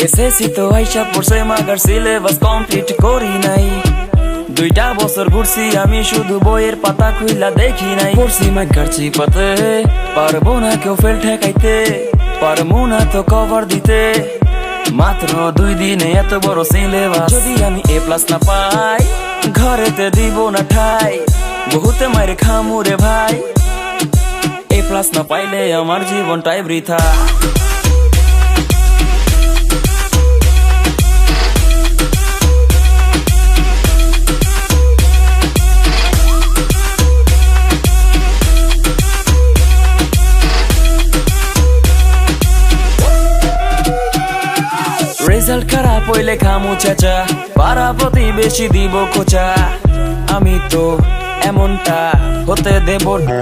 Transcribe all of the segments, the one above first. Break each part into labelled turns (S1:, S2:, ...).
S1: SSC তো আইসা পড়ছে মাগার সিলেবাস কমপ্লিট করি নাই। 2টা বছর ঘুরছি আমি শুধু বইয়ের পাতা খুইলা দেখি নাই। পড়ছি মাগার চিপাতে পারবো না কেউ ফেল ঠেকাইতে, পারবো না তো কভার দিতে। মাত্র 2 দিনে এত বড় সিলেবাস, যদি আমি A+ না পাই ঘরেতে দিব না ঠাই। বহুতে মাইরে খামুরে ভাই, A+ না পাইলে আমার জীবনটাই বৃথা। রেজাল্ট খারাপ হইলে খামু চাচা, পাড়া প্রতিবেশী দিব খোঁচা। আমি তো এমনটা হতে দেব না,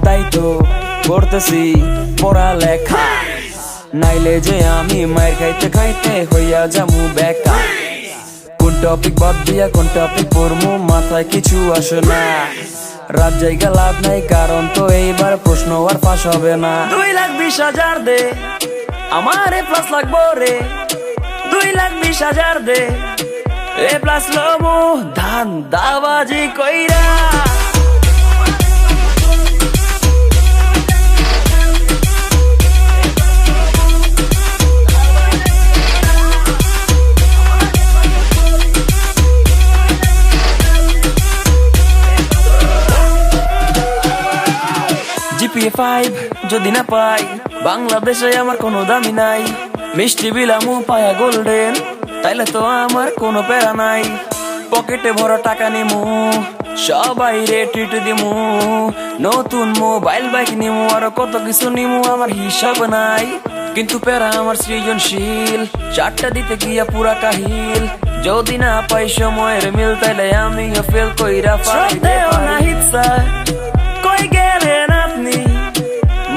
S1: তাই তো করতেছি পড়ালেখা। নাইলে যে আমি মায়ের খাইতে খাইতে হইয়া যামু বেকা। কোন টপিক বাদ দিয়া কোন টপিক পড়মু মাথায় কিছু আসে না। রাত জায়গা লাভ নাই, কারণ তো এইবার প্রশ্ন আর পাস হবে না। 2,20,000 দে আমার A+ লাগবো রে, 2,20,000 দে A+ লমু ধান দাবাজি কইরা। GPA 5 যদি না পাই বাংলাদেশে আমার কোনো দামি নাই। মিষ্টি বিলামু পায়া গোল্ডেন, তাইলে তো আমার কোনো প্যারা নাই। পকেটে ভরা টাকা নিমু, সবাই রে ট্রিট দিমু। নতুন মোবাইল বাইক নিমু, আরো কত কিছু নিমু, আমার হিসাব নাই। কিন্তু প্যারা আমার সৃজনশীল, 4টা দিতে গিয়া পুরা কাহিল। যদি না পাই সময়ের মিল, তাইলে আমিও ফেল কইরা পাইতে পারি। কই গেলেন আপনি,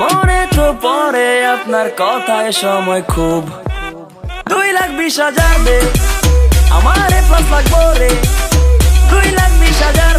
S1: মনে তো পড়ে আপনার কথায় সময় খুব। 2,20,000 দে আমার A+ লাগবো রে, 2,20,000